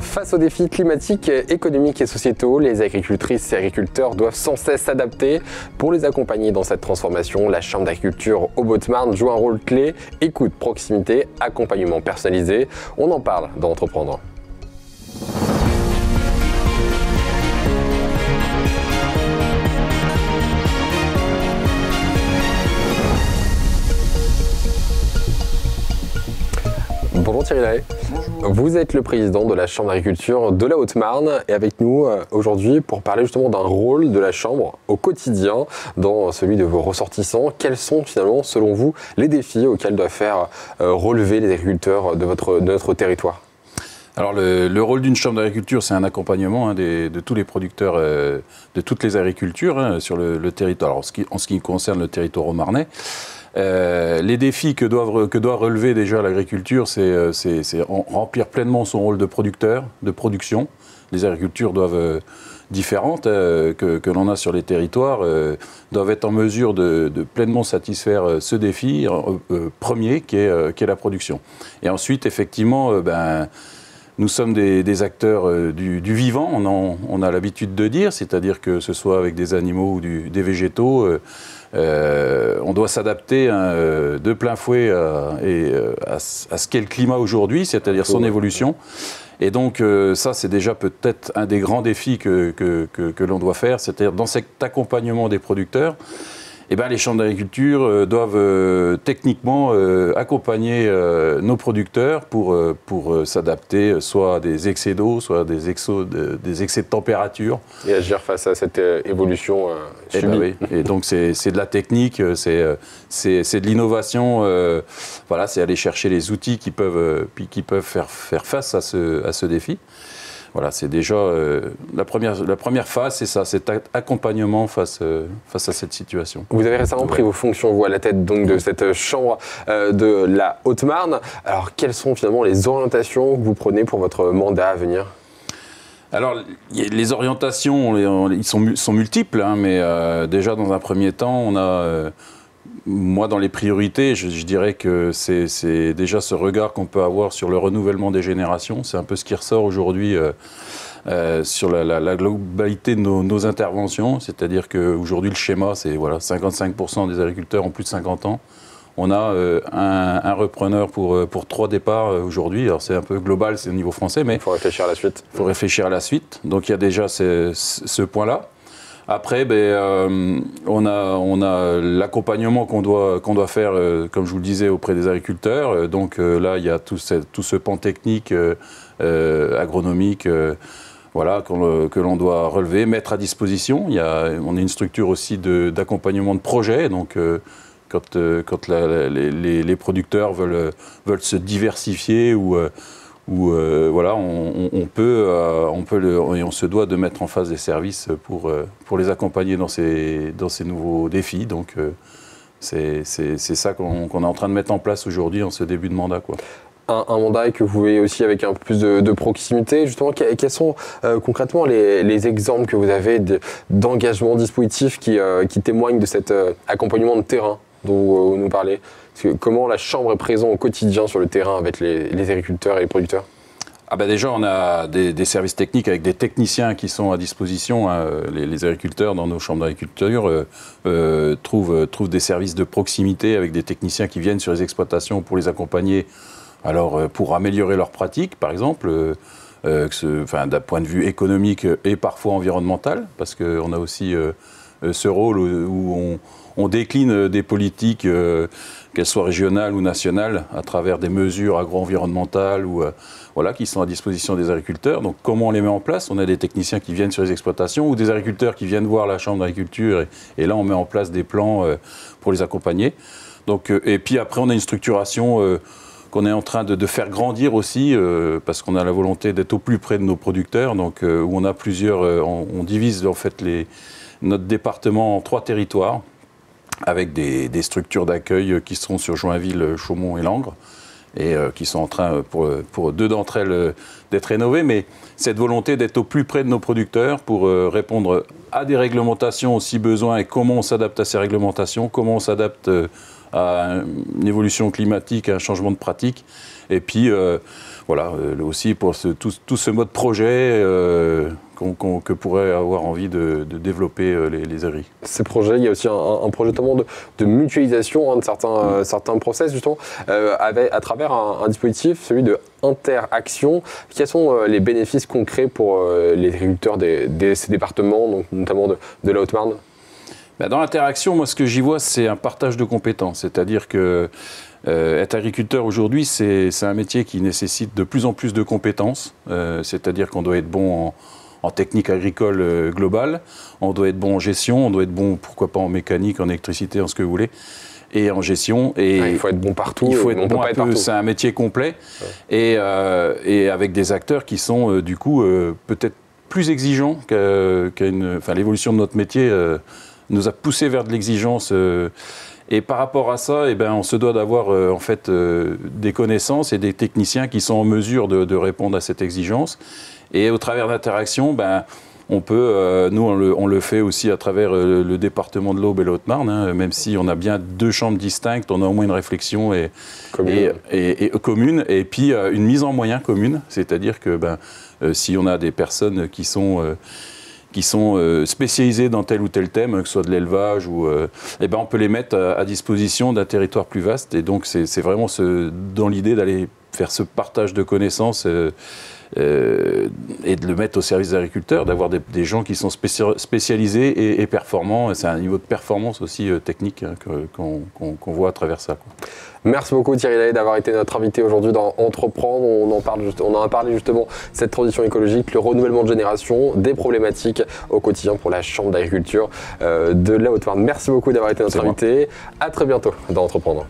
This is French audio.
Face aux défis climatiques, économiques et sociétaux, les agricultrices et agriculteurs doivent sans cesse s'adapter. Pour les accompagner dans cette transformation, la Chambre d'agriculture Haut-Haute-Marne joue un rôle clé. Écoute, proximité, accompagnement personnalisé. On en parle dans Entreprendre. Bonjour Thierry Lahaye. Bonjour. Vous êtes le président de la Chambre d'agriculture de la Haute-Marne et avec nous aujourd'hui pour parler justement d'un rôle de la Chambre au quotidien dans celui de vos ressortissants. Quels sont finalement selon vous les défis auxquels doivent faire relever les agriculteurs de notre territoire ? Alors le rôle d'une chambre d'agriculture, c'est un accompagnement de tous les producteurs de toutes les agricultures sur le territoire. Alors, en ce qui concerne le territoire haut-marnais, les défis que doit relever déjà l'agriculture, c'est remplir pleinement son rôle de producteur, de production. Les agricultures doivent différentes que l'on a sur les territoires doivent être en mesure de pleinement satisfaire ce défi premier qui est la production. Et ensuite, effectivement, nous sommes des acteurs du vivant, on a l'habitude de dire, c'est-à-dire que ce soit avec des animaux ou des végétaux, on doit s'adapter de plein fouet à ce qu'est le climat aujourd'hui, c'est-à-dire son évolution. Et donc ça, c'est déjà peut-être un des grands défis que l'on doit faire, c'est-à-dire dans cet accompagnement des producteurs, les chambres d'agriculture doivent techniquement accompagner nos producteurs pour s'adapter soit à des excès d'eau, soit à des excès de température. Et agir face à cette évolution subie. Oui. Et donc c'est de la technique, c'est de l'innovation. Voilà, c'est aller chercher les outils qui peuvent faire face à ce défi. Voilà, c'est déjà la première phase, c'est ça, cet accompagnement face à cette situation. Vous avez récemment pris vos fonctions, vous, à la tête donc, de cette chambre de la Haute-Marne. Alors, quelles sont finalement les orientations que vous prenez pour votre mandat à venir ? Alors, les orientations, ils sont multiples, hein, mais déjà, dans un premier temps, on a... Moi, dans les priorités, je dirais que c'est déjà ce regard qu'on peut avoir sur le renouvellement des générations. C'est un peu ce qui ressort aujourd'hui sur la globalité de nos interventions. C'est-à-dire qu'aujourd'hui, le schéma, c'est 55% des agriculteurs ont plus de 50 ans. On a un repreneur pour 3 départs aujourd'hui. Alors, c'est un peu global, c'est au niveau français, mais... Il faut réfléchir à la suite. Il faut réfléchir à la suite. Donc, il y a déjà ce point-là. Après, on a l'accompagnement qu'on doit faire, comme je vous le disais, auprès des agriculteurs. Donc là, il y a tout ce pan technique, agronomique, que l'on doit relever, mettre à disposition. On est une structure aussi d'accompagnement de projets. Donc quand les producteurs veulent se diversifier on se doit de mettre en face des services pour les accompagner dans ces nouveaux défis. Donc c'est ça qu'on est en train de mettre en place aujourd'hui en ce début de mandat, quoi. Un mandat que vous voyez aussi avec un peu plus de proximité. Justement, quels sont concrètement les exemples que vous avez d'engagement dispositif qui témoignent de cet accompagnement de terrain dont vous nous parlez? Comment la Chambre est présente au quotidien sur le terrain avec les agriculteurs et les producteurs? Déjà, on a des services techniques avec des techniciens qui sont à disposition. Les agriculteurs dans nos chambres d'agriculture trouvent des services de proximité avec des techniciens qui viennent sur les exploitations pour les accompagner. Alors, pour améliorer leurs pratiques, par exemple, d'un point de vue économique et parfois environnemental, parce qu'on a aussi ce rôle où on décline des politiques, qu'elles soient régionales ou nationales, à travers des mesures agro-environnementales qui sont à disposition des agriculteurs. Donc, comment on les met en place? On a des techniciens qui viennent sur les exploitations ou des agriculteurs qui viennent voir la Chambre d'agriculture et là, on met en place des plans pour les accompagner. Donc, et puis après, on a une structuration qu'on est en train de faire grandir aussi, parce qu'on a la volonté d'être au plus près de nos producteurs, donc où on a plusieurs... on divise en fait notre département en 3 territoires, avec des structures d'accueil qui seront sur Joinville, Chaumont et Langres, et qui sont en train, pour 2 d'entre elles, d'être rénovées. Mais cette volonté d'être au plus près de nos producteurs pour répondre à des réglementations si besoin, et comment on s'adapte à ces réglementations, comment on s'adapte à une évolution climatique, à un changement de pratique. Et puis, voilà, aussi pour tout ce mode projet que pourrait avoir envie de développer les aigris. Ces projets, il y a aussi un projet notamment de mutualisation de certains process, justement, à travers un dispositif, celui de Interaction. Quels sont les bénéfices concrets pour les agriculteurs de ces départements, donc notamment de la Haute-Marne? Dans l'interaction, moi, ce que j'y vois, c'est un partage de compétences. C'est-à-dire que être agriculteur aujourd'hui, c'est un métier qui nécessite de plus en plus de compétences. C'est-à-dire qu'on doit être bon en technique agricole globale, on doit être bon en gestion, on doit être bon, pourquoi pas, en mécanique, en électricité, en ce que vous voulez, et en gestion. Et il faut être bon partout. Il faut être bon un peu, c'est un métier complet, ouais. Et avec des acteurs qui sont du coup peut-être plus exigeants enfin, l'évolution de notre métier nous a poussé vers de l'exigence. Et par rapport à ça, on se doit d'avoir en fait des connaissances et des techniciens qui sont en mesure de répondre à cette exigence. Et au travers d'Interaction, on peut, nous on le fait aussi à travers le département de l'Aube et l'Haute-Marne, hein, même si on a bien 2 chambres distinctes, on a au moins une réflexion commune, et puis une mise en moyen commune, c'est-à-dire que si on a des personnes qui sont spécialisées dans tel ou tel thème, que ce soit de l'élevage, on peut les mettre à disposition d'un territoire plus vaste. Et donc c'est vraiment dans l'idée d'aller faire ce partage de connaissances et de le mettre au service des agriculteurs, d'avoir des gens qui sont spécialisés et performants. C'est un niveau de performance aussi technique qu'on voit à travers ça, quoi. Merci beaucoup Thierry Lahaye d'avoir été notre invité aujourd'hui dans Entreprendre. On en a parlé justement, cette transition écologique, le renouvellement de génération, des problématiques au quotidien pour la Chambre d'agriculture de la Haute-Marne. Merci beaucoup d'avoir été notre invité. À très bientôt dans Entreprendre.